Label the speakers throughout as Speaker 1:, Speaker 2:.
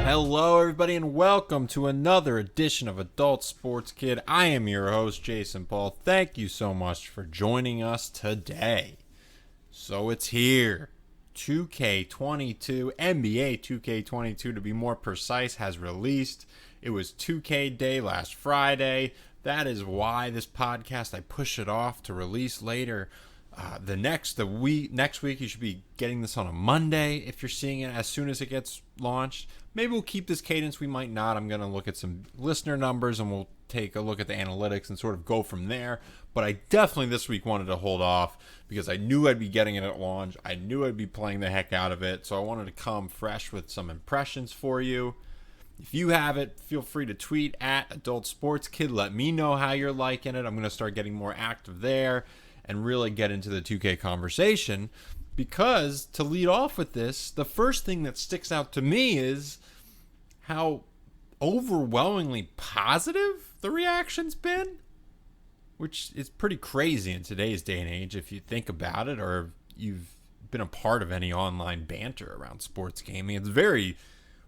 Speaker 1: Hello, everybody, and welcome to another edition of Adult Sports Kid. I am your host, Jason Paul. Thank you so much for joining us today. So it's here. 2K22, NBA 2K22 to be more precise, has released. It was 2K Day last Friday. That is why this podcast, I push it off to release later. Next week, you should be getting this on a Monday if you're seeing it as soon as it gets launched. Maybe we'll keep this cadence. We might not. I'm going to look at some listener numbers and we'll take a look at the analytics and sort of go from there. But I definitely this week wanted to hold off because I knew I'd be getting it at launch. I knew I'd be playing the heck out of it. So I wanted to come fresh with some impressions for you. If you have it, feel free to tweet at Adult Sports Kid. Let me know how you're liking it. I'm going to start getting more active there and really get into the 2K conversation, because to lead off with this, the first thing that sticks out to me is how overwhelmingly positive the reaction's been, which is pretty crazy in today's day and age if you think about it, or you've been a part of any online banter around sports gaming. It's very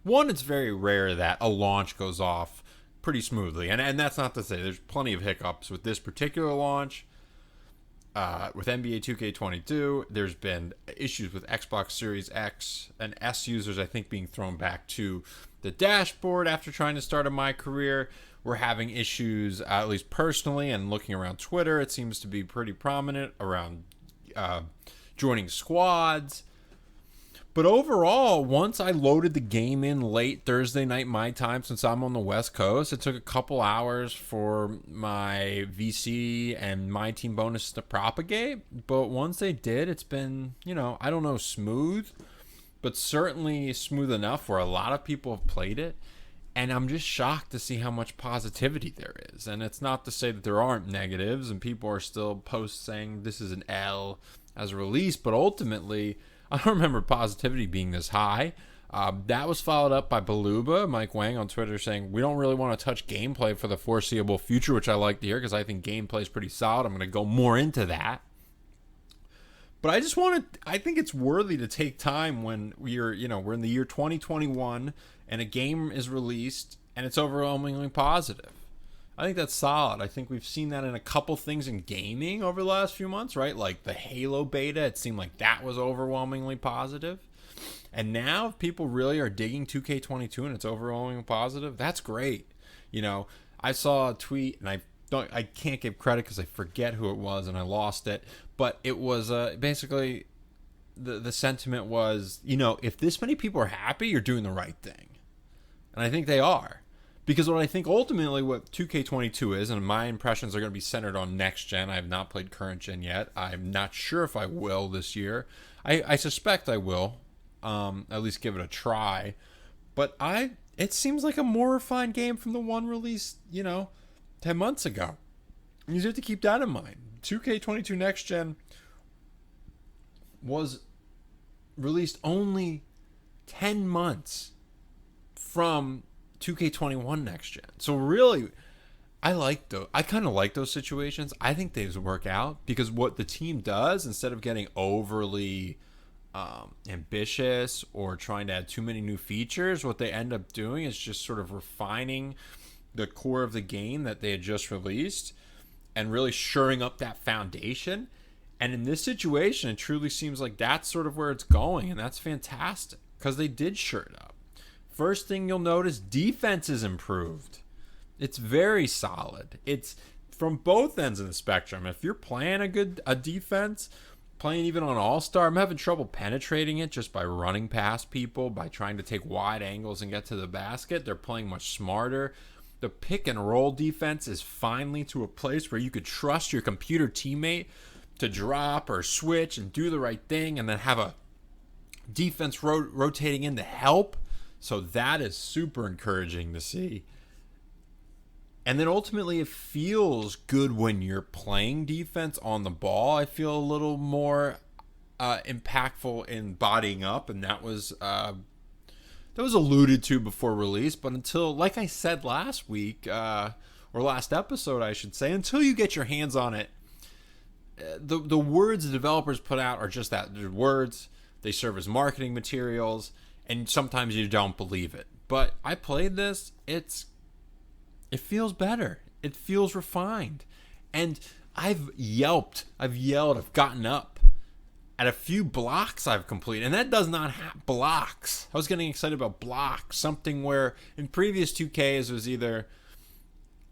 Speaker 1: rare that a launch goes off pretty smoothly, and that's not to say there's plenty of hiccups with this particular launch. With NBA 2K22, there's been issues with Xbox Series X and S users, I think, being thrown back to the dashboard after trying to start a My Career. We're having issues, at least personally, and looking around Twitter, it seems to be pretty prominent around joining squads. But overall, once I loaded the game in late Thursday night my time, since I'm on the West Coast, it took a couple hours for my VC and my team bonus to propagate. But once they did, it's been, I don't know, smooth, but certainly smooth enough where a lot of people have played it. And I'm just shocked to see how much positivity there is. And it's not to say that there aren't negatives and people are still posts saying this is an L as a release, but ultimately, I don't remember positivity being this high. That was followed up by Baluba, Mike Wang on Twitter, saying, we don't really want to touch gameplay for the foreseeable future, which I like to hear because I think gameplay is pretty solid. I'm going to go more into that. But I think it's worthy to take time when we're in the year 2021 and a game is released and it's overwhelmingly positive. I think that's solid. I think we've seen that in a couple things in gaming over the last few months, right? Like the Halo beta, it seemed like that was overwhelmingly positive. And now if people really are digging 2K22 and it's overwhelmingly positive, that's great. I saw a tweet and I can't give credit because I forget who it was and I lost it, but it was basically the sentiment was, if this many people are happy, you're doing the right thing. And I think they are. Because what I think ultimately what 2K22 is, and my impressions are going to be centered on next gen. I have not played current gen yet. I'm not sure if I will this year. I suspect I will, at least give it a try. But it seems like a more refined game from the one released, 10 months ago. You just have to keep that in mind. 2K22 next gen was released only 10 months from 2K21 next gen. So really, I kind of like those situations. I think they work out because what the team does, instead of getting overly ambitious or trying to add too many new features, what they end up doing is just sort of refining the core of the game that they had just released and really shoring up that foundation. And in this situation, it truly seems like that's sort of where it's going, and that's fantastic because they did shore it up. First thing you'll notice, defense is improved. It's very solid. It's from both ends of the spectrum. If you're playing a defense, playing even on All-Star, I'm having trouble penetrating it just by running past people, by trying to take wide angles and get to the basket. They're playing much smarter. The pick and roll defense is finally to a place where you could trust your computer teammate to drop or switch and do the right thing and then have a defense rotating in to help. So that is super encouraging to see. And then ultimately it feels good when you're playing defense on the ball. I feel a little more impactful in bodying up, and that was alluded to before release. But until, like I said last week, or last episode I should say, until you get your hands on it, the words the developers put out are just that. They're words. They serve as marketing materials. And sometimes you don't believe it. But I played this. It feels better. It feels refined. And I've yelled, I've gotten up at a few blocks I've completed. And that does not have blocks. I was getting excited about blocks. Something where in previous 2Ks it was either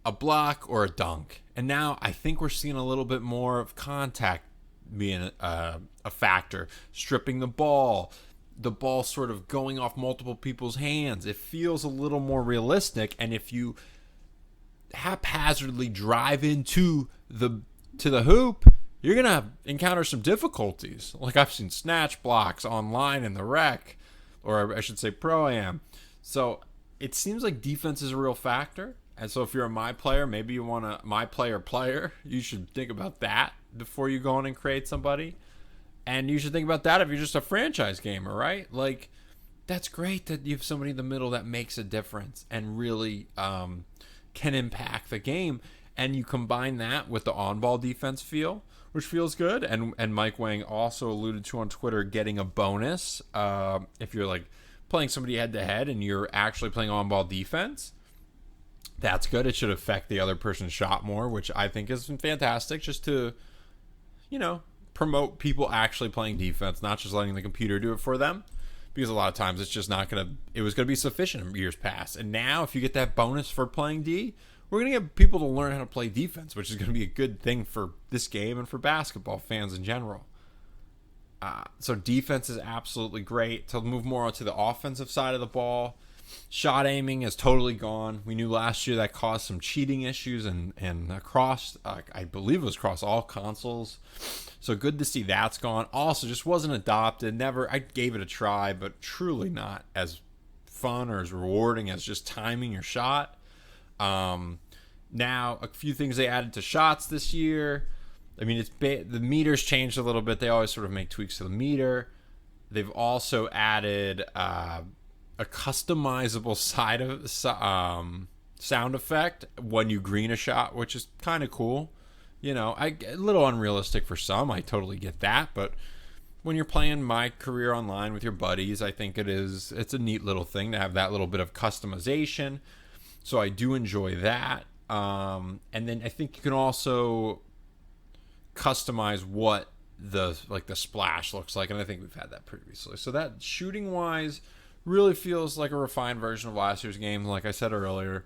Speaker 1: a block or a dunk. And now I think we're seeing a little bit more of contact being a factor. Stripping the ball sort of going off multiple people's hands. It feels a little more realistic. And if you haphazardly drive into the hoop, you're going to encounter some difficulties. Like I've seen snatch blocks online in the rec, or I should say Pro-Am. So it seems like defense is a real factor. And so if you're a My Player, maybe you want a My Player, you should think about that before you go in and create somebody. And you should think about that if you're just a franchise gamer, right? Like, that's great that you have somebody in the middle that makes a difference and really can impact the game. And you combine that with the on-ball defense feel, which feels good. And Mike Wang also alluded to on Twitter getting a bonus if you're like playing somebody head-to-head and you're actually playing on-ball defense. That's good. It should affect the other person's shot more, which I think is fantastic, just to, promote people actually playing defense, not just letting the computer do it for them. Because a lot of times it's just not it was going to be sufficient in years past. And now if you get that bonus for playing D, we're going to get people to learn how to play defense, which is going to be a good thing for this game and for basketball fans in general. So defense is absolutely great. To move more onto the offensive side of the ball, shot aiming is totally gone. We knew last year that caused some cheating issues and across, I believe it was across all consoles. So good to see that's gone. Also, just wasn't adopted. I gave it a try, but truly not as fun or as rewarding as just timing your shot. Now, a few things they added to shots this year. I mean, the meters changed a little bit. They always sort of make tweaks to the meter. They've also added a customizable sound effect when you green a shot, which is kind of cool. A little unrealistic for some. I totally get that, but when you're playing My Career Online with your buddies, I think it's a neat little thing to have that little bit of customization. So I do enjoy that. And then I think you can also customize what the splash looks like, and I think we've had that previously. So that shooting wise really feels like a refined version of last year's game, like I said earlier.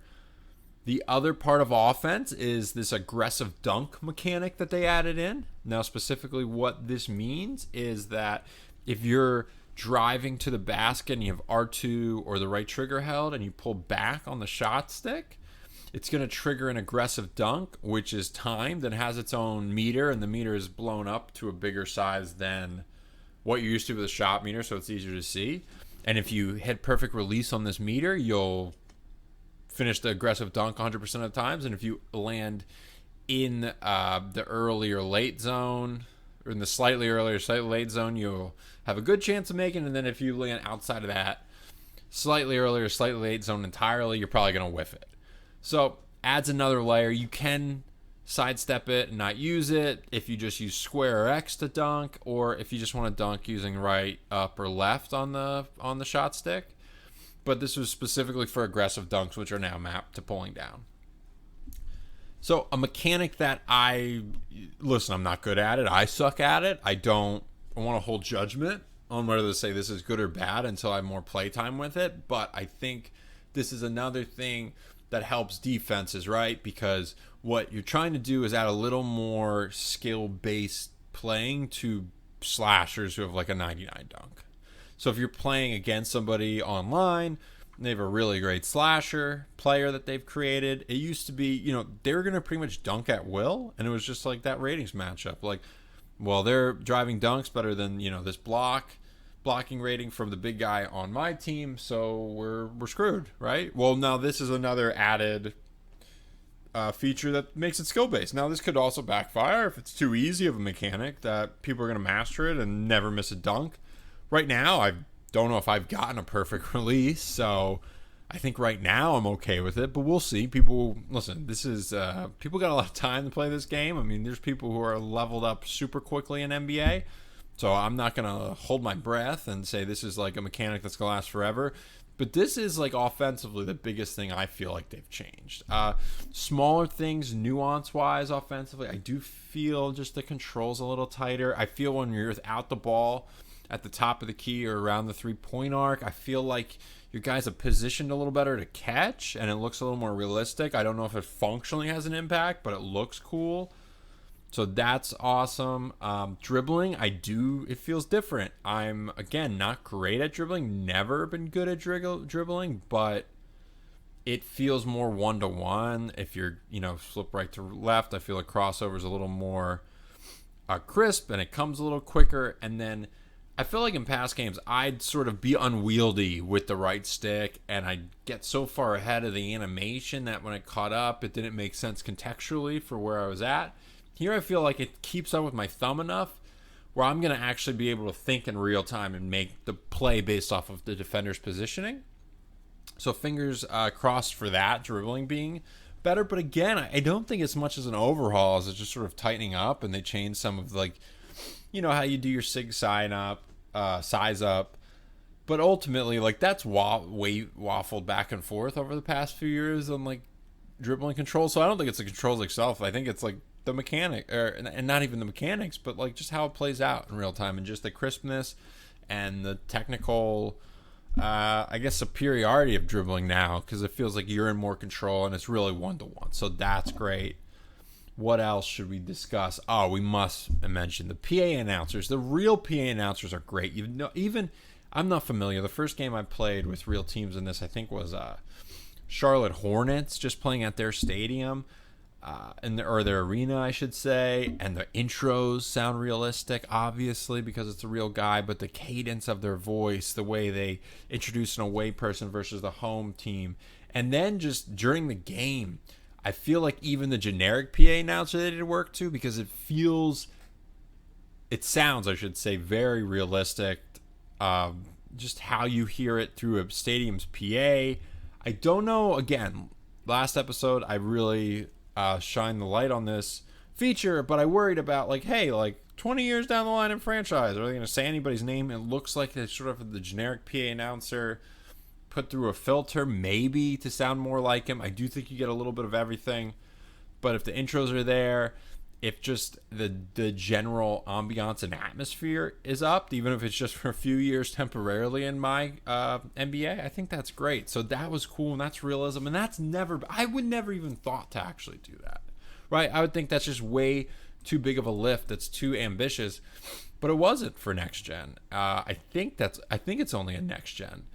Speaker 1: The other part of offense is this aggressive dunk mechanic that they added in. Now, specifically what this means is that if you're driving to the basket and you have R2 or the right trigger held and you pull back on the shot stick, it's going to trigger an aggressive dunk, which is timed and has its own meter, and the meter is blown up to a bigger size than what you're used to with a shot meter, so it's easier to see. And if you hit perfect release on this meter, you'll finish the aggressive dunk 100% of the times. And if you land in the early or late zone, or in the slightly early or slightly late zone, you'll have a good chance of making it. And then if you land outside of that slightly early or slightly late zone entirely, you're probably going to whiff it. So adds another layer. You can sidestep it and not use it if you just use square or X to dunk, or if you just want to dunk using right, up, or left on the shot stick. But this was specifically for aggressive dunks, which are now mapped to pulling down. So a mechanic that I'm not good at it. I suck at it. I want to hold judgment on whether to say this is good or bad until I have more playtime with it. But I think this is another thing that helps defenses, right? Because what you're trying to do is add a little more skill-based playing to slashers who have like a 99 dunk. So if you're playing against somebody online, they have a really great slasher player that they've created. It used to be, they were going to pretty much dunk at will, and it was just like that ratings matchup. Like, well, they're driving dunks better than, this blocking rating from the big guy on my team, so we're screwed, right? Well, now this is another added feature that makes it skill-based. Now, this could also backfire if it's too easy of a mechanic that people are going to master it and never miss a dunk. Right now, I don't know if I've gotten a perfect release, so I think right now I'm okay with it, but we'll see. People got a lot of time to play this game. I mean, there's people who are leveled up super quickly in NBA, so I'm not going to hold my breath and say this is like a mechanic that's going to last forever. But this is like offensively the biggest thing I feel like they've changed. Smaller things, nuance wise, offensively, I do feel just the controls a little tighter. I feel when you're without the ball at the top of the key or around the 3-point arc, I feel like your guys are positioned a little better to catch, and it looks a little more realistic. I don't know if it functionally has an impact, but it looks cool. So that's awesome. Dribbling, it feels different. I'm, again, not great at dribbling. Never been good at dribbling, but it feels more one-to-one. If you're, flip right to left, I feel like crossover's a little more crisp, and it comes a little quicker. And then I feel like in past games, I'd sort of be unwieldy with the right stick, and I'd get so far ahead of the animation that when it caught up, it didn't make sense contextually for where I was at. Here I feel like it keeps up with my thumb enough where I'm going to actually be able to think in real time and make the play based off of the defender's positioning. So fingers crossed for that, dribbling being better. But again, I don't think as much as an overhaul as it's just sort of tightening up, and they change some of how you do your sig size up. But ultimately, that's waffled back and forth over the past few years on dribbling control. So I don't think it's the controls itself. I think it's the mechanic, and not even the mechanics, but just how it plays out in real time, and just the crispness and the technical, superiority of dribbling now, because it feels like you're in more control and it's really one-to-one. So that's great. What else should we discuss? Oh, we must mention the PA announcers. The real PA announcers are great. Even I'm not familiar. The first game I played with real teams in this, I think, was Charlotte Hornets, just playing at their stadium. Or their arena, I should say, and the intros sound realistic, obviously, because it's a real guy, but the cadence of their voice, the way they introduce an away person versus the home team, and then just during the game, I feel like even the generic PA announcer they did work too, because it sounds, I should say, very realistic, just how you hear it through a stadium's PA. I don't know, again, last episode, I really shine the light on this feature, but I worried about 20 years down the line in franchise, are they going to say anybody's name? It looks like they sort of the generic PA announcer put through a filter, maybe to sound more like him. I do think you get a little bit of everything, but if the intros are there, if just the general ambiance and atmosphere is up, even if it's just for a few years temporarily in my NBA, I think that's great. So that was cool, and that's realism, and I would never even thought to actually do that, right? I would think that's just way too big of a lift. That's too ambitious, but it wasn't for next gen. I think it's only a next gen.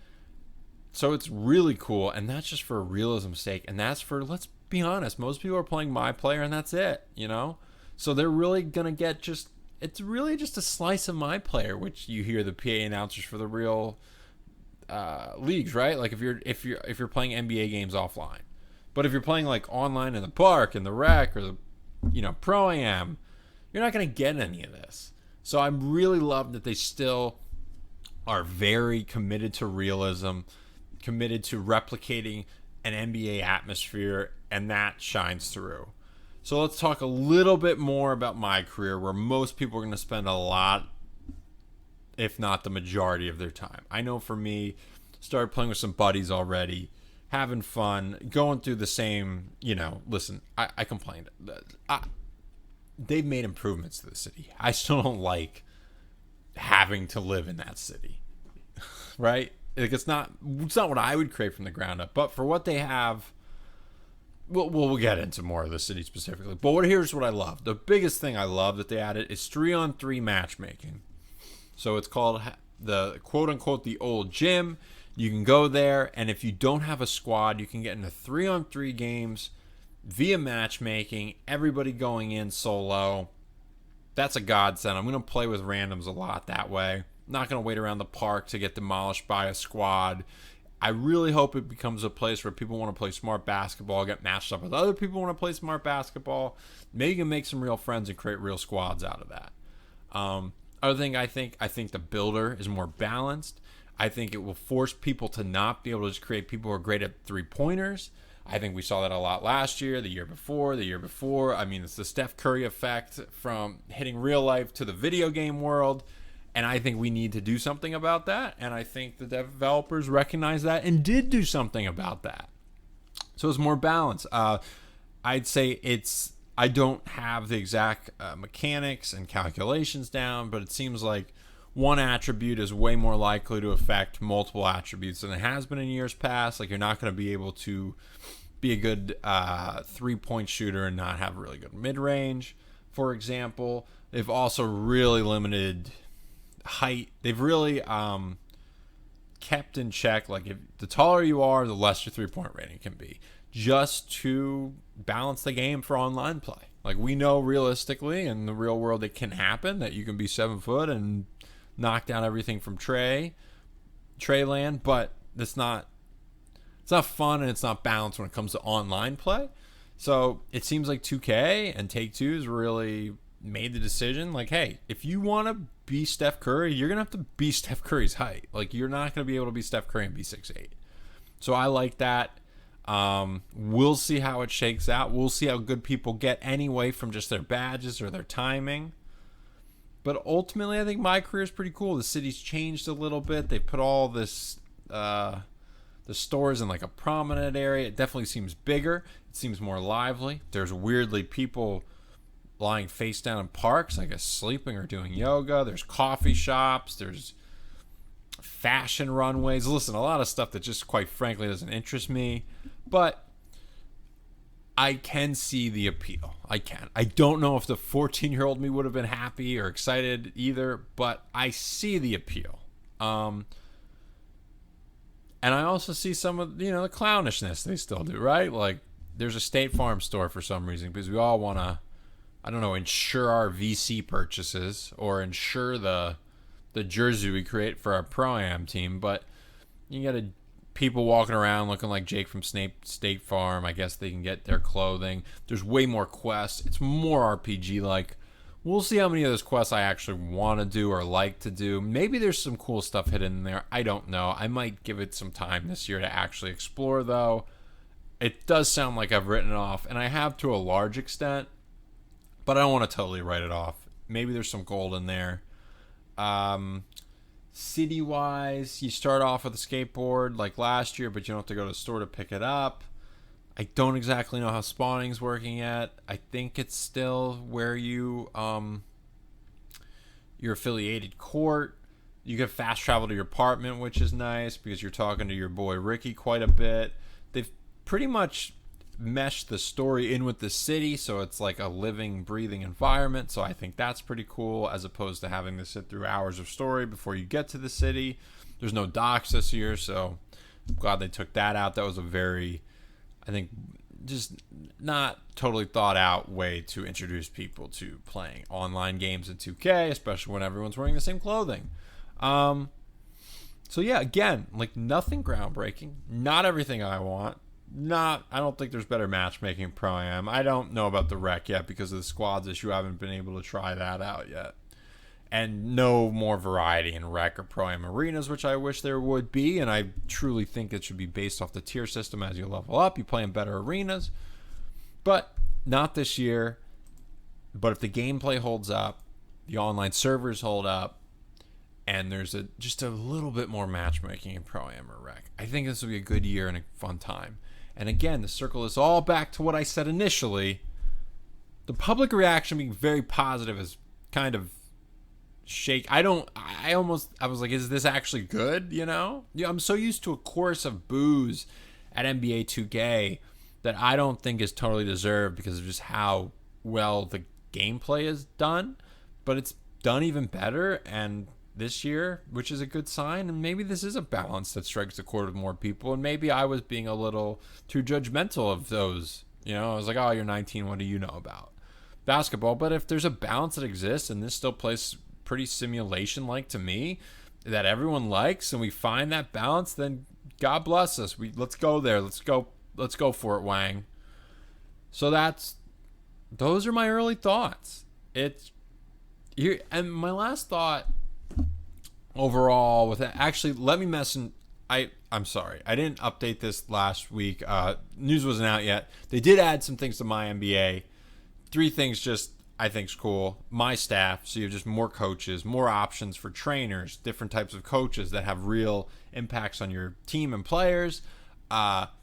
Speaker 1: So it's really cool, and that's just for realism's sake, and that's for, let's be honest, most people are playing my player, and that's it, So they're really gonna get it's really just a slice of my player, which you hear the PA announcers for the real leagues, right? If you're playing NBA games offline, but if you're playing online in the park, in the rec, or the pro-am, you're not gonna get any of this. So I'm really loved that they still are very committed to realism, committed to replicating an NBA atmosphere, and that shines through. So let's talk a little bit more about my career, where most people are going to spend a lot, if not the majority of their time. I know for me, started playing with some buddies already, having fun, going through the same, listen, I complained. They've made improvements to the city. I still don't like having to live in that city, right? It's not what I would create from the ground up, but for what they have, we'll get into more of the city specifically. But here's what I love. The biggest thing I love that they added is 3-on-3 matchmaking. So it's called the quote-unquote the old gym. You can go there, and if you don't have a squad, you can get into 3-on-3 games via matchmaking, everybody going in solo. That's a godsend. I'm going to play with randoms a lot that way. Not going to wait around the park to get demolished by a squad. I really hope it becomes a place where people want to play smart basketball, get matched up with other people who want to play smart basketball. Maybe you can make some real friends and create real squads out of that. Other thing, I think the builder is more balanced. I think it will force people to not be able to just create people who are great at three-pointers. I think we saw that a lot last year, the year before. I mean, it's the Steph Curry effect from hitting real life to the video game world. And I think we need to do something about that. And I think the developers recognize that and did do something about that. So it's more balanced. I'd say I don't have the exact mechanics and calculations down, but it seems like one attribute is way more likely to affect multiple attributes than it has been in years past. Like, you're not going to be able to be a good 3-point shooter and not have a really good mid-range, for example. They've also really limited height. They've really kept in check, like, if the taller you are, the less your 3-point rating can be, just to balance the game for online play. Like, we know realistically in the real world it can happen that you can be 7 foot and knock down everything from Trey land, but it's not fun and it's not balanced when it comes to online play. So it seems like 2K and Take-Two's really made the decision, like, hey, if you want to be Steph Curry, you're going to have to be Steph Curry's height. Like, you're not going to be able to be Steph Curry and be 6'8". So I like that. We'll see how it shakes out. We'll see how good people get anyway from just their badges or their timing. But ultimately, I think my career is pretty cool. The city's changed a little bit. They put all this, the stores in like a prominent area. It definitely seems bigger. It seems more lively. There's weirdly people lying face down in parks, I guess sleeping or doing yoga. There's coffee shops. There's fashion runways. Listen, a lot of stuff that just quite frankly doesn't interest me. But I can see the appeal. I can. I don't know if the 14-year-old me would have been happy or excited either, but I see the appeal. And I also see some of, the clownishness they still do, right? Like, there's a State Farm store for some reason because we all want to, insure our VC purchases or insure the jersey we create for our Pro-Am team. But you got people walking around looking like Jake from State Farm. I guess they can get their clothing. There's way more quests. It's more RPG-like. We'll see how many of those quests I actually want to do or like to do. Maybe there's some cool stuff hidden in there. I don't know. I might give it some time this year to actually explore, though. It does sound like I've written it off, and I have to a large extent, but I don't want to totally write it off. Maybe there's some gold in there. City-wise, you start off with a skateboard like last year, but you don't have to go to the store to pick it up. I don't exactly know how spawning's working yet. I think it's still where you your affiliated court. You can fast travel to your apartment, which is nice because you're talking to your boy Ricky quite a bit. They've pretty much meshed the story in with the city, so it's like a living, breathing environment. So I think that's pretty cool, as opposed to having to sit through hours of story before you get to the city. There's no docks this year, so I'm glad they took that out. That was a very, I think, just not totally thought out way to introduce people to playing online games in 2K, especially when everyone's wearing the same clothing. So yeah, again, like, nothing groundbreaking, not everything I want. I don't think there's better matchmaking in Pro-Am. I don't know about the rec yet because of the squads issue. I haven't been able to try that out yet. And no more variety in rec or Pro-Am arenas, which I wish there would be. And I truly think it should be based off the tier system. As you level up, you play in better arenas. But not this year. But if the gameplay holds up, the online servers hold up, and there's just a little bit more matchmaking in Pro-Am or rec, I think this will be a good year and a fun time. And again, the circle is all back to what I said initially. The public reaction being very positive is kind of shake. I was like, is this actually good? I'm so used to a chorus of boos at NBA 2K that I don't think is totally deserved because of just how well the gameplay is done. But it's done even better, and this year, which is a good sign, and maybe this is a balance that strikes a chord with more people, and maybe I was being a little too judgmental of those. I was like, oh, you're 19, what do you know about basketball? But if there's a balance that exists, and this still plays pretty simulation-like to me, that everyone likes, and we find that balance, then God bless us. Let's go there. Let's go for it, Wang. So those are my early thoughts. It's here, and my last thought overall with it, actually, let me mention, I'm sorry, I didn't update this last week. News wasn't out yet. They did add some things to my NBA. 3 things just I think is cool. My staff, so you have just more coaches, more options for trainers, different types of coaches that have real impacts on your team and players.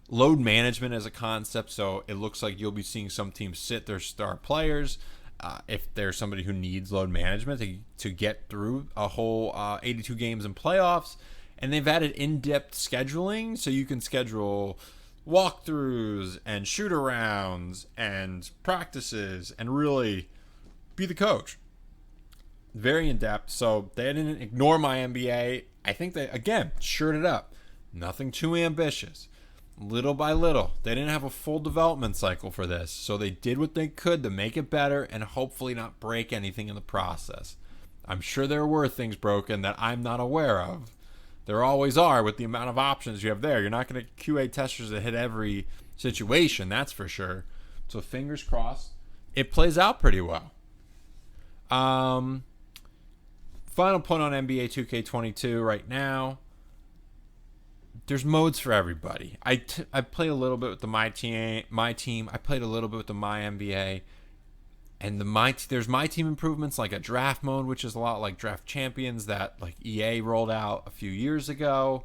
Speaker 1: Load management as a concept, so it looks like you'll be seeing some teams sit their star players if there's somebody who needs load management to get through a whole 82 games in playoffs. And they've added in-depth scheduling, so you can schedule walkthroughs and shoot-arounds and practices and really be the coach. Very in-depth. So they didn't ignore my NBA. I think they, again, shored it up. Nothing too ambitious. Little by little. They didn't have a full development cycle for this. So they did what they could to make it better and hopefully not break anything in the process. I'm sure there were things broken that I'm not aware of. There always are with the amount of options you have there. You're not going to QA testers that hit every situation, that's for sure. So fingers crossed. It plays out pretty well. Final point on NBA 2K22 right now. There's modes for everybody. I played a little bit with the my team. I played a little bit with the my NBA, and there's my team improvements like a draft mode, which is a lot like Draft Champions that like EA rolled out a few years ago.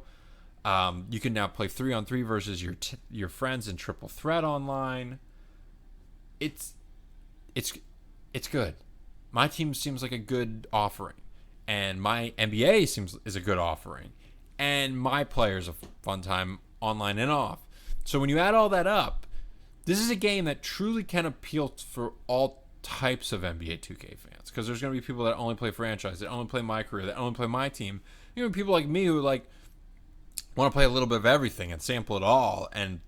Speaker 1: You can now play 3-on-3 versus your friends in triple threat online. It's good. My team seems like a good offering, and my NBA is a good offering. And my players a fun time online and off. So when you add all that up, this is a game that truly can appeal for all types of NBA 2K fans. Because there's going to be people that only play franchise, that only play my career, that only play my team. Even people like me who like want to play a little bit of everything and sample it all. And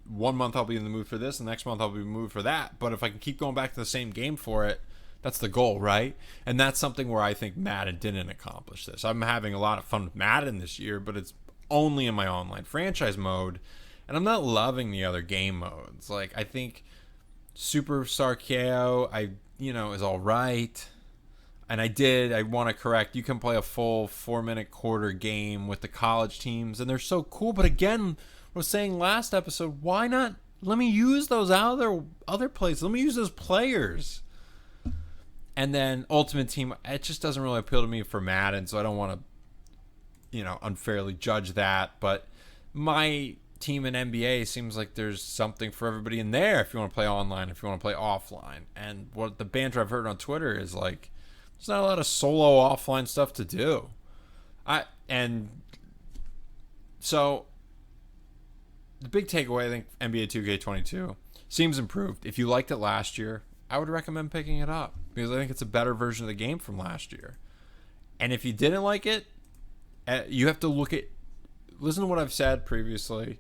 Speaker 1: 1 month I'll be in the mood for this, and the next month I'll be in the mood for that. But if I can keep going back to the same game for it, that's the goal, right? And that's something where I think Madden didn't accomplish this. I'm having a lot of fun with Madden this year, but it's only in my online franchise mode, and I'm not loving the other game modes. Like, I think Superstar KO, is all right. And I want to correct, you can play a full 4-minute quarter game with the college teams, and they're so cool. But again, I was saying last episode, why not let me use those other places? Let me use those players. And then Ultimate Team, it just doesn't really appeal to me for Madden, so I don't want to, unfairly judge that. But my team in NBA seems like there's something for everybody in there if you want to play online, if you want to play offline. And what the banter I've heard on Twitter is like, there's not a lot of solo offline stuff to do. So the big takeaway, I think, NBA 2K22 seems improved. If you liked it last year, I would recommend picking it up because I think it's a better version of the game from last year. And if you didn't like it, you have to listen to what I've said previously.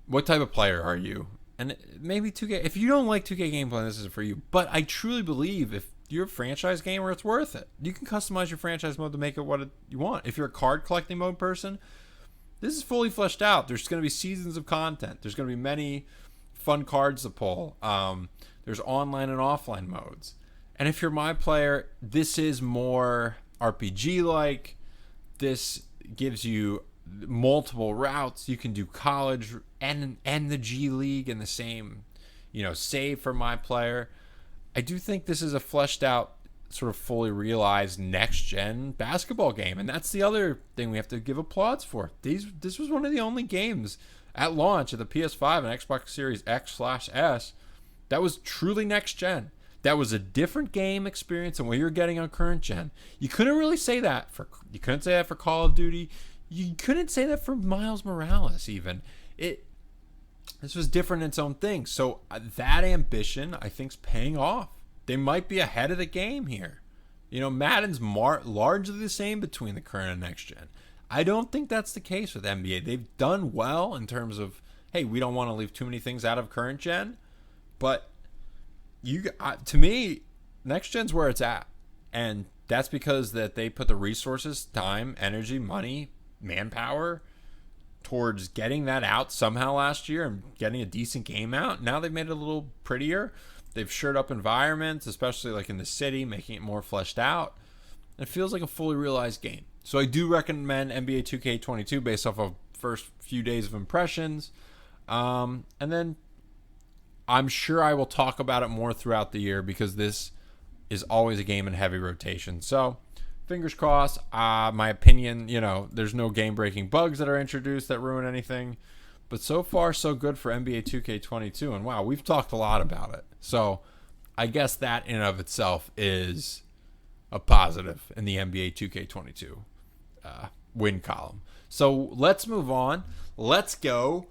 Speaker 1: What type of player are you? And maybe 2K, if you don't like 2K gameplay, this isn't for you. But I truly believe if you're a franchise gamer, it's worth it. You can customize your franchise mode to make it what you want. If you're a card collecting mode person, this is fully fleshed out. There's going to be seasons of content. There's going to be many fun cards to pull. There's online and offline modes. And if you're my player, this is more RPG-like. This gives you multiple routes. You can do college and the G League in the same, save for my player. I do think this is a fleshed out, sort of fully realized next-gen basketball game. And that's the other thing we have to give applause for. This was one of the only games at launch of the PS5 and Xbox Series X/S that was truly next gen. That was a different game experience than what you're getting on current gen. You couldn't really say that you couldn't say that for Call of Duty. You couldn't say that for Miles Morales even. This was different in its own thing. So that ambition, I think, is paying off. They might be ahead of the game here. Madden's largely the same between the current and next gen. I don't think that's the case with NBA. They've done well in terms of, hey, we don't want to leave too many things out of current gen. But to me, next gen's where it's at, and that's because that they put the resources, time, energy, money, manpower towards getting that out somehow last year and getting a decent game out. Now they've made it a little prettier. They've shored up environments, especially like in the city, making it more fleshed out. It feels like a fully realized game. So I do recommend NBA 2K22 based off of first few days of impressions, and then I'm sure I will talk about it more throughout the year because this is always a game in heavy rotation. So, fingers crossed. My opinion, there's no game-breaking bugs that are introduced that ruin anything. But so far, so good for NBA 2K22. And wow, we've talked a lot about it. So, I guess that in and of itself is a positive in the NBA 2K22 win column. So, let's move on. Let's go.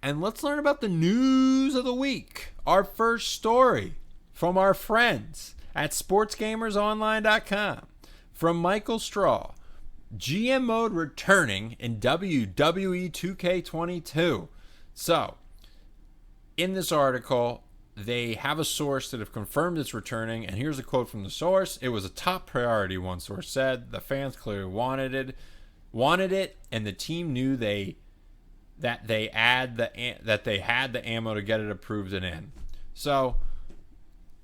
Speaker 1: And let's learn about the news of the week. Our first story from our friends at sportsgamersonline.com from Michael Straw. GM mode returning in WWE 2K22. So, in this article, they have a source that have confirmed it's returning, and here's a quote from the source. It was a top priority, one source said. The fans clearly wanted it, and the team knew that they had the ammo to get it approved and in. So,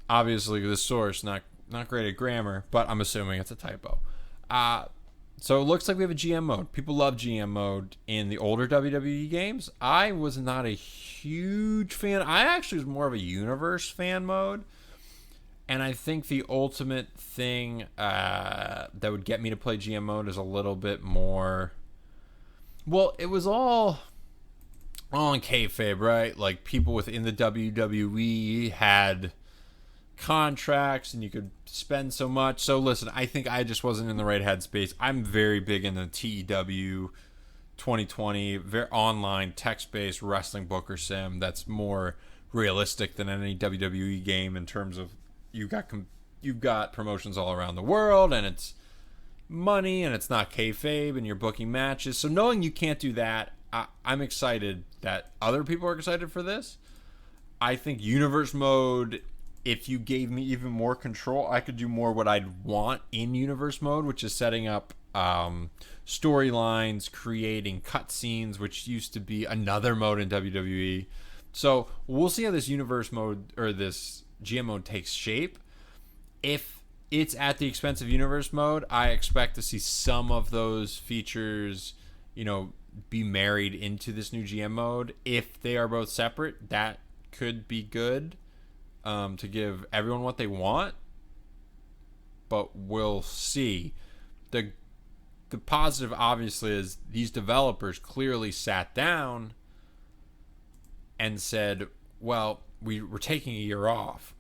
Speaker 1: obviously, the source not great at grammar, but I'm assuming it's a typo. So it looks like we have a GM mode. People love GM mode in the older WWE games. I was not a huge fan. I actually was more of a universe fan mode. And I think the ultimate thing that would get me to play GM mode is a little bit more... Well, it was all in kayfabe, right? Like, people within the WWE had contracts and you could spend so much. So listen, I think I just wasn't in the right headspace. I'm very big in the TEW 2020, very online text-based wrestling booker sim that's more realistic than any WWE game in terms of you've got promotions all around the world and it's money and it's not kayfabe and you're booking matches. So knowing you can't do that, I'm excited that other people are excited for this. I think universe mode, if you gave me even more control, I could do more what I'd want in universe mode, which is setting up storylines, creating cutscenes, which used to be another mode in WWE. So we'll see how this universe mode or this GM mode takes shape. If it's at the expense of universe mode, I expect to see some of those features, be married into this new GM mode. If they are both separate, that could be good. To give everyone what they want, but we'll see. The positive, obviously, is these developers clearly sat down and said, well, we're taking a year off.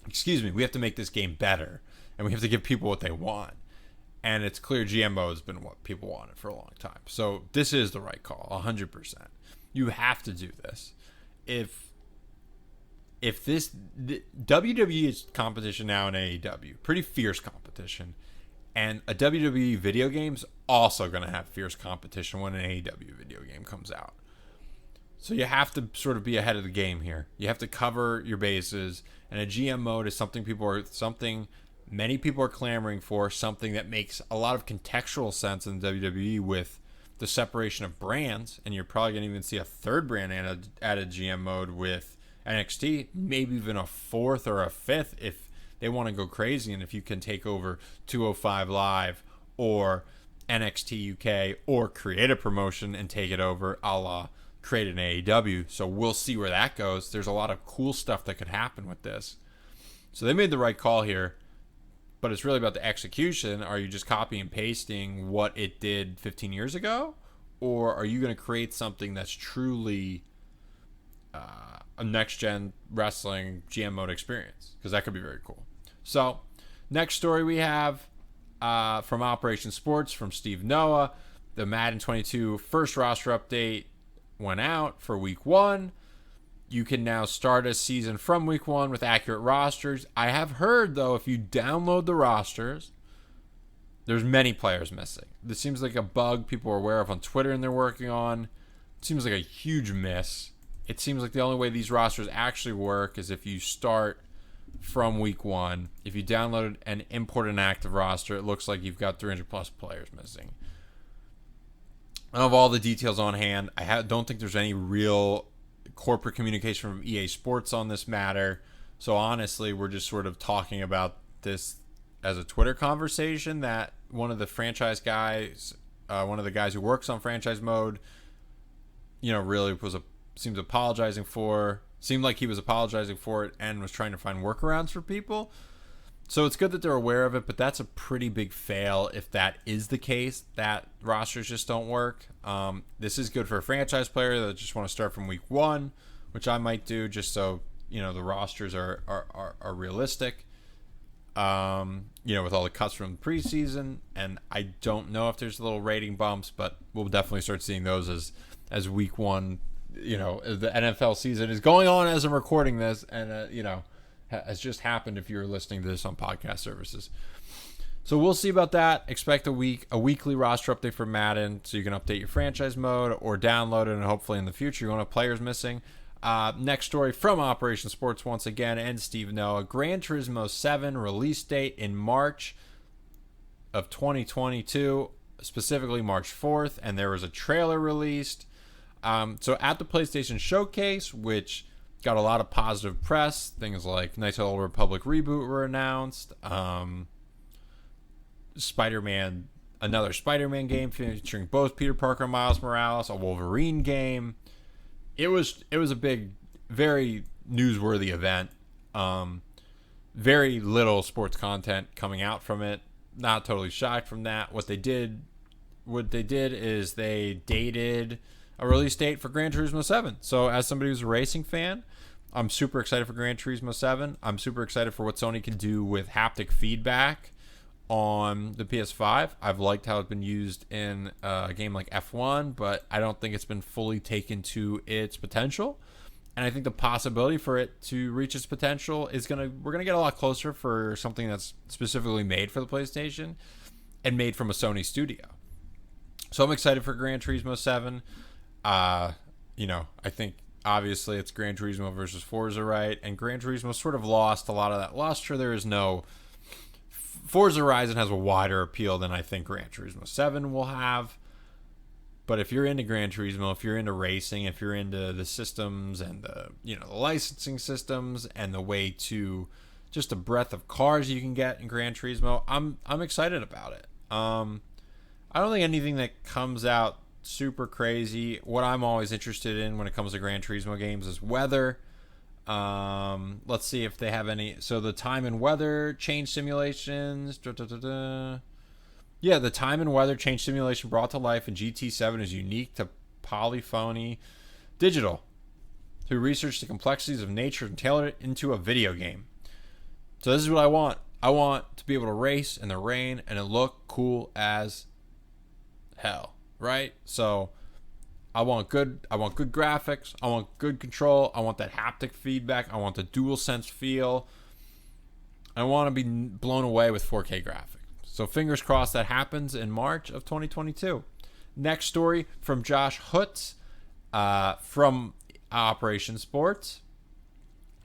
Speaker 1: Excuse me, we have to make this game better, and we have to give people what they want. And it's clear GMO has been what people wanted for a long time. So this is the right call, 100%. You have to do this. If this WWE is competition now in AEW, pretty fierce competition, and a WWE video game's also going to have fierce competition when an AEW video game comes out. So you have to sort of be ahead of the game here. You have to cover your bases, and a GM mode is something many people are clamoring for, something that makes a lot of contextual sense in WWE with the separation of brands, and you're probably going to even see a third brand added GM mode with NXT, maybe even a fourth or a fifth if they want to go crazy, and if you can take over 205 Live or NXT UK or create a promotion and take it over a la create an AEW. So we'll see where that goes. There's a lot of cool stuff that could happen with this. So they made the right call here, but it's really about the execution. Are you just copy and pasting what it did 15 years ago? Or are you going to create something that's truly a next-gen wrestling GM mode experience? Because that could be very cool. So, next story we have from Operation Sports from Steve Noah. The Madden 22 first roster update went out for Week 1. You can now start a season from Week 1 with accurate rosters. I have heard, though, if you download the rosters, there's many players missing. This seems like a bug people are aware of on Twitter and they're working on. It seems like a huge miss. It seems like the only way these rosters actually work is if you start from Week 1. If you download and import an active roster, it looks like you've got 300-plus players missing. I don't have all the details on hand. I don't think there's any real corporate communication from EA Sports on this matter. So honestly, we're just sort of talking about this as a Twitter conversation that one of the franchise guys, one of the guys who works on franchise mode, really seems apologizing for. Seemed like he was apologizing for it and was trying to find workarounds for people. So it's good that they're aware of it, but that's a pretty big fail if that is the case, that rosters just don't work. This is good for a franchise player that just want to start from week 1, which I might do just so, the rosters are realistic. With all the cuts from the preseason. And I don't know if there's little rating bumps, but we'll definitely start seeing those as week 1, the NFL season is going on as I'm recording this. And, has just happened if you're listening to this on podcast services. So we'll see about that. Expect a weekly roster update for Madden so you can update your franchise mode or download it, and hopefully in the future you won't have players missing. Next story from Operation Sports once again, and Steve Noah. Gran Turismo 7 release date in March of 2022, specifically March 4th, and there was a trailer released. So at the PlayStation Showcase, which got a lot of positive press. Things like Knights of the Old Republic reboot were announced. Another Spider-Man game featuring both Peter Parker and Miles Morales. A Wolverine game. It was a big, very newsworthy event. Very little sports content coming out from it. Not totally shocked from that. What they did is they dated a release date for Gran Turismo 7. So as somebody who's a racing fan, I'm super excited for Gran Turismo 7. I'm super excited for what Sony can do with haptic feedback on the PS5. I've liked how it's been used in a game like F1, but I don't think it's been fully taken to its potential. And I think the possibility for it to reach its potential we're gonna get a lot closer for something that's specifically made for the PlayStation and made from a Sony studio. So I'm excited for Gran Turismo 7. I think obviously it's Gran Turismo versus Forza, right? And Gran Turismo sort of lost a lot of that luster. Forza Horizon has a wider appeal than I think Gran Turismo 7 will have. But if you're into Gran Turismo, if you're into racing, if you're into the systems and the licensing systems and the way to just the breadth of cars you can get in Gran Turismo, I'm excited about it. I don't think anything that comes out super crazy. What I'm always interested in when it comes to Gran Turismo games is weather. Let's see if they have any. So the time and weather change simulations. Yeah, the time and weather change simulation brought to life in GT7 is unique to Polyphony Digital, who researched the complexities of nature and tailored it into a video game. So this is what I want. I want to be able to race in the rain and it look cool as hell. Right? So I want good graphics, I want good control, I want that haptic feedback, I want the DualSense feel. I want to be blown away with 4K graphics. So fingers crossed that happens in March of 2022. Next story from Josh Hutz from Operation Sports.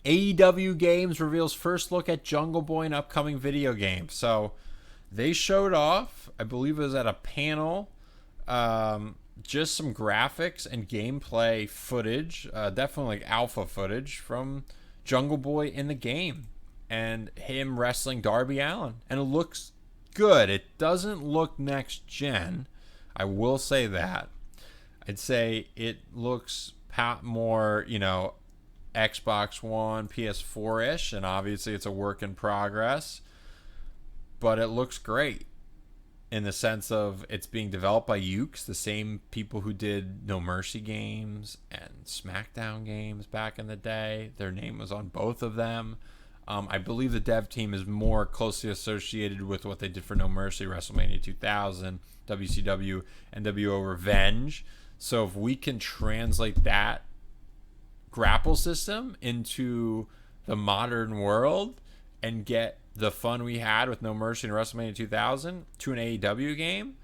Speaker 1: AEW Games reveals first look at Jungle Boy, an upcoming video game. So they showed off, I believe it was at a panel, just some graphics and gameplay footage, definitely like alpha footage from Jungle Boy in the game and him wrestling Darby Allin. And it looks good. It doesn't look next gen. I will say that. I'd say it looks more, Xbox One, PS4-ish, and obviously it's a work in progress. But it looks great in the sense of it's being developed by Yuke's, the same people who did No Mercy games and SmackDown games back in the day. Their name was on both of them. I believe the dev team is more closely associated with what they did for No Mercy, WrestleMania 2000, WCW, NWO Revenge. So if we can translate that grapple system into the modern world and get the fun we had with No Mercy and WrestleMania 2000 to an AEW game,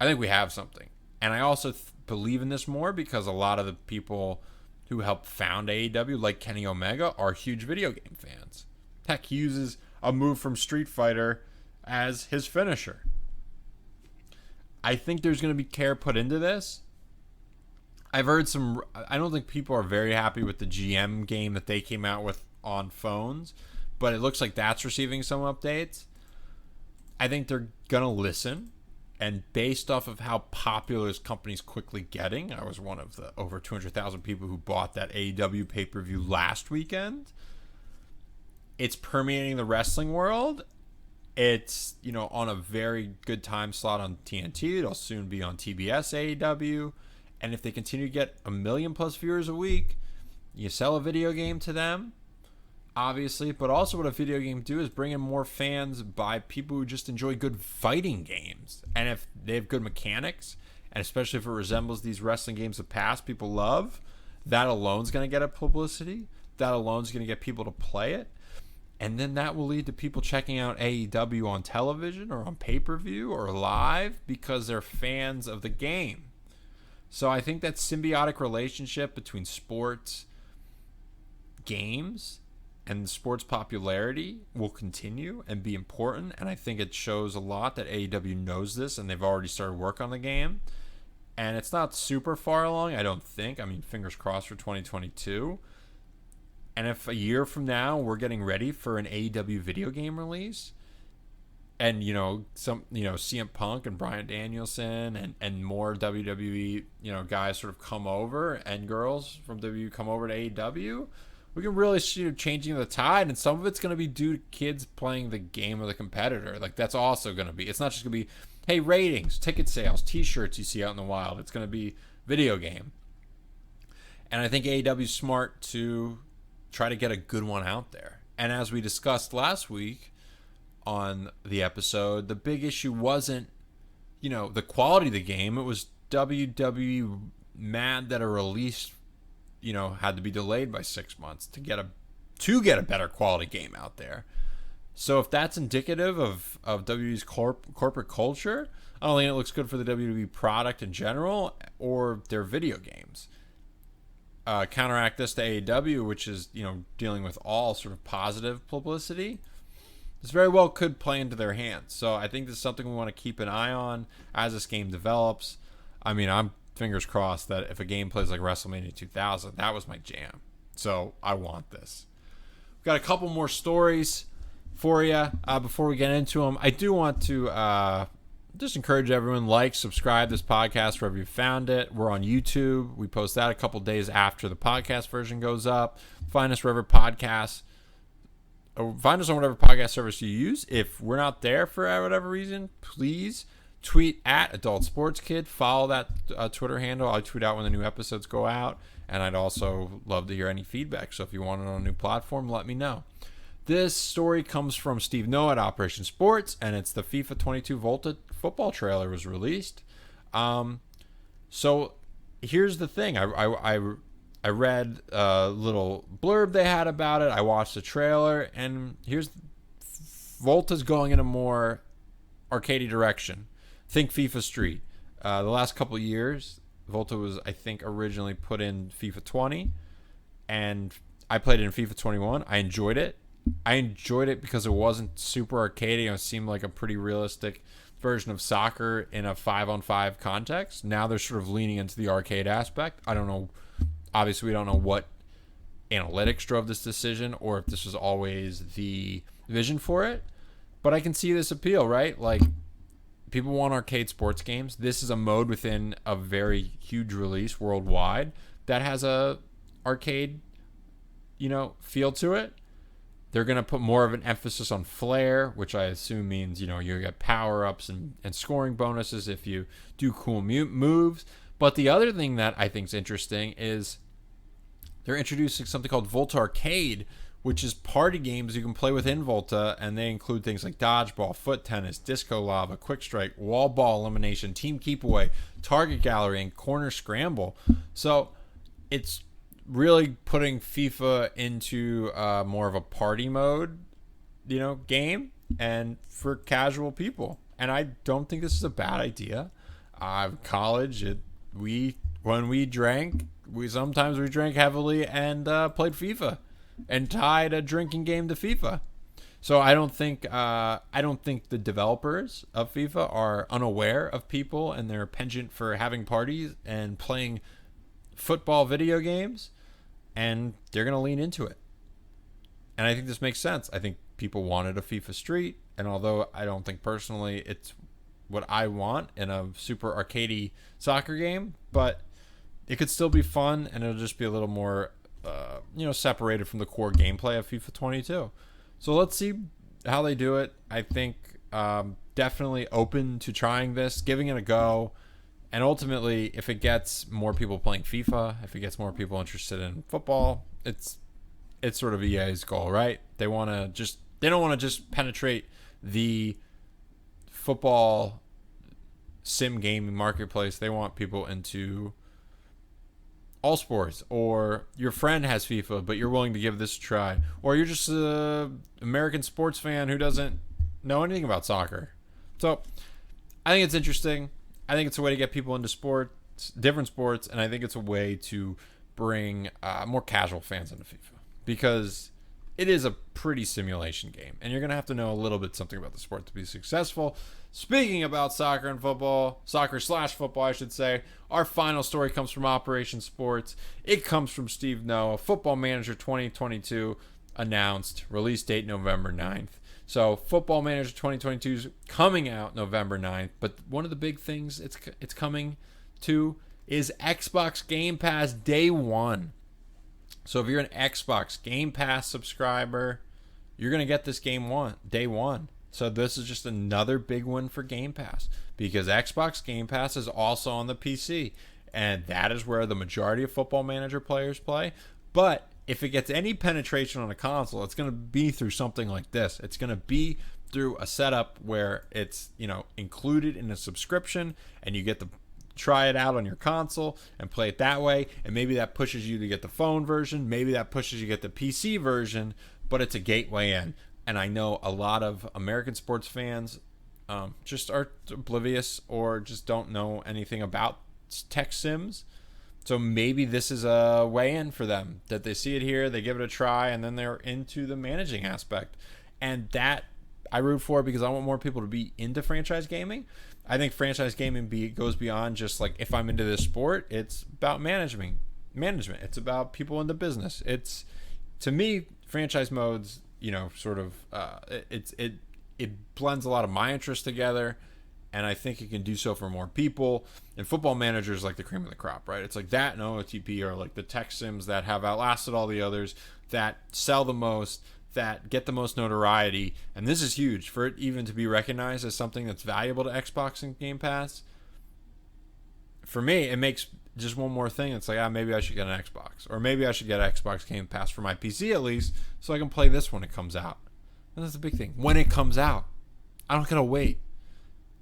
Speaker 1: I think we have something. And I also believe in this more because a lot of the people who helped found AEW, like Kenny Omega, are huge video game fans. Heck, he uses a move from Street Fighter as his finisher. I think there's going to be care put into this. I've heard I don't think people are very happy with the GM game that they came out with on phones, but it looks like that's receiving some updates. I think they're going to listen, And based off of how popular this company's quickly getting, I was one of the over 200,000 people who bought that AEW pay-per-view last weekend. It's permeating the wrestling world. It's, on a very good time slot on TNT. It'll soon be on TBS AEW. And if they continue to get 1 million plus viewers a week, you sell a video game to them, obviously. But also what a video game do is bring in more fans by people who just enjoy good fighting games. And if they have good mechanics, and especially if it resembles these wrestling games of past people love, that alone is going to get a publicity. That alone is going to get people to play it. And then that will lead to people checking out AEW on television or on pay-per-view or live because they're fans of the game. So I think that symbiotic relationship between sports, games, and sports popularity will continue and be important. And I think it shows a lot that AEW knows this and they've already started work on the game. And it's not super far along, I don't think. I mean, fingers crossed for 2022. And if a year from now we're getting ready for an AEW video game release, and CM Punk and Bryan Danielson and more WWE guys sort of come over, and girls from WWE come over to AEW, we can really see changing the tide. And some of it's going to be due to kids playing the game of the competitor. Like, that's also going to be. It's not just going to be, hey, ratings, ticket sales, T-shirts you see out in the wild. It's going to be video game. And I think AEW is smart to try to get a good one out there. And as we discussed last week on the episode, the big issue wasn't, the quality of the game. It was WWE mad that a release, had to be delayed by 6 months to get a better quality game out there. So if that's indicative of WWE's corporate culture, I don't think it looks good for the WWE product in general or their video games. Counteract this to AEW, which is dealing with all sort of positive publicity, this very well could play into their hands. So I think this is something we want to keep an eye on as this game develops. I mean, I'm fingers crossed that if a game plays like WrestleMania 2000, that was my jam. So I want this. We've got a couple more stories for you before we get into them. I do want to just encourage everyone, subscribe this podcast wherever you found it. We're on YouTube. We post that a couple days after the podcast version goes up. Find us wherever podcasts, or find us on whatever podcast service you use. If we're not there for whatever reason, please tweet at Adult Sports Kid. Follow that Twitter handle. I tweet out when the new episodes go out, and I'd also love to hear any feedback. So if you want it on a new platform, let me know. This story comes from Steve Noah at Operation Sports, and it's the FIFA 22 Volta football trailer was released. So here's the thing. I read a little blurb they had about it. I watched the trailer, and here's Volta's going in a more arcadey direction. Think FIFA Street. The last couple of years, Volta was, I think, originally put in FIFA 20, and I played it in FIFA 21. I enjoyed it. I enjoyed it because it wasn't super arcadey. It seemed like a pretty realistic version of soccer in a 5-on-5 context. Now they're sort of leaning into the arcade aspect. I don't know. Obviously, we don't know what analytics drove this decision or if this was always the vision for it. But I can see this appeal, right? Like, people want arcade sports games. This is a mode within a very huge release worldwide that has a arcade, feel to it. They're going to put more of an emphasis on flair, which I assume means, you get power-ups and scoring bonuses if you do cool moves. But the other thing that I think is interesting is they're introducing something called Volta Arcade, which is party games you can play within Volta, and they include things like dodgeball, foot tennis, disco lava, quick strike, wall ball elimination, team keep away, target gallery, and corner scramble. So it's really putting FIFA into more of a party mode, game, and for casual people. And I don't think this is a bad idea. College, when we drank, we drank heavily and played FIFA and tied a drinking game to FIFA. So I don't think the developers of FIFA are unaware of people and their penchant for having parties and playing football video games. And they're going to lean into it. And I think this makes sense. I think people wanted a FIFA Street. And although I don't think personally it's what I want in a super arcadey soccer game, but it could still be fun, and it'll just be a little more, separated from the core gameplay of FIFA 22. So let's see how they do it. I think definitely open to trying this, giving it a go, and ultimately, if it gets more people playing FIFA, if it gets more people interested in football, it's sort of EA's goal, right? They don't want to just penetrate the football sim gaming marketplace. They want people into all sports, or your friend has FIFA but you're willing to give this a try, or you're just an American sports fan who doesn't know anything about soccer. So I think it's interesting. I think it's a way to get people into sports, different sports, and I think it's a way to bring more casual fans into FIFA, because it is a pretty simulation game, and you're going to have to know a little bit something about the sport to be successful. Speaking about soccer and football, soccer/football, I should say, our final story comes from Operation Sports. It comes from Steve Noah. Football Manager 2022 announced, release date November 9th. So Football Manager 2022 is coming out November 9th, but one of the big things it's coming to is Xbox Game Pass day one. So if you're an Xbox Game Pass subscriber, you're going to get this game day one. So this is just another big one for Game Pass, because Xbox Game Pass is also on the PC, and that is where the majority of Football Manager players play. But if it gets any penetration on a console, it's going to be through something like this. It's going to be through a setup where it's, included in a subscription, and you get to try it out on your console and play it that way. And maybe that pushes you to get the phone version. Maybe that pushes you to get the PC version, but it's a gateway in. And I know a lot of American sports fans just are oblivious or just don't know anything about tech sims. So maybe this is a way in for them, that they see it here, they give it a try, and then they're into the managing aspect. And that I root for, because I want more people to be into franchise gaming. I think franchise gaming goes beyond just like, if I'm into this sport, it's about management. It's about people in the business. It's, to me, franchise modes, it blends a lot of my interests together, and I think it can do so for more people. And Football Manager is like the cream of the crop, right? It's like that and OOTP are like the tech sims that have outlasted all the others, that sell the most, that get the most notoriety. And this is huge for it even to be recognized as something that's valuable to Xbox and Game Pass. For me, it makes just one more thing. It's like, maybe I should get an Xbox, or maybe I should get Xbox Game Pass for my PC at least, so I can play this when it comes out. And that's the big thing. When it comes out, I don't gotta wait.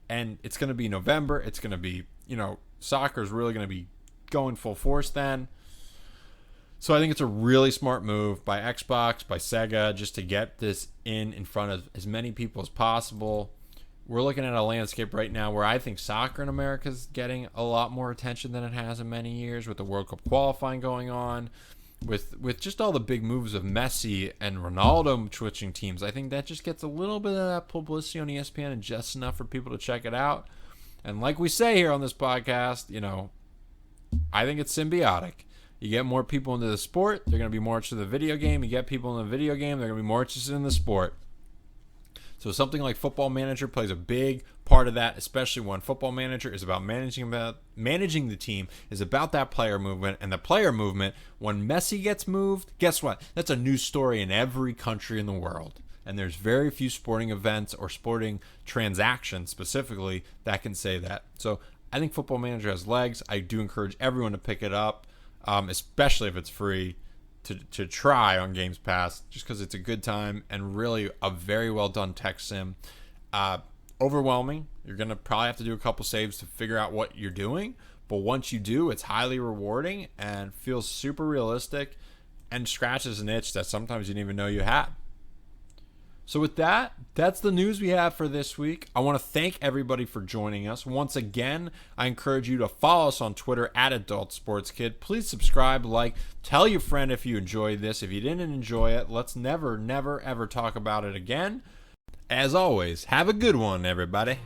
Speaker 1: And it's going to be November. It's going to be, soccer is really going to be going full force then. So I think it's a really smart move by Xbox, by Sega, just to get this in front of as many people as possible. We're looking at a landscape right now where I think soccer in America is getting a lot more attention than it has in many years, with the World Cup qualifying going on, with just all the big moves of Messi and Ronaldo switching teams. I think that just gets a little bit of that publicity on ESPN, and just enough for people to check it out. And like we say here on this podcast, I think it's symbiotic. You get more people into the sport, they're going to be more interested in the video game. You get people in the video game, they're going to be more interested in the sport. So something like Football Manager plays a big part of that, especially when Football Manager is about managing the team, is about that player movement. And the player movement, when Messi gets moved, guess what? That's a news story in every country in the world. And there's very few sporting events or sporting transactions specifically that can say that. So I think Football Manager has legs. I do encourage everyone to pick it up, especially if it's free, to try on Games Pass, just because it's a good time and really a very well done tech sim. Overwhelming. You're going to probably have to do a couple saves to figure out what you're doing, but once you do, it's highly rewarding and feels super realistic and scratches an itch that sometimes you didn't even know you had. So with that, that's the news we have for this week. I want to thank everybody for joining us. Once again, I encourage you to follow us on Twitter @AdultSportsKid. Please subscribe, tell your friend if you enjoyed this. If you didn't enjoy it, let's never, ever talk about it again. As always, have a good one, everybody.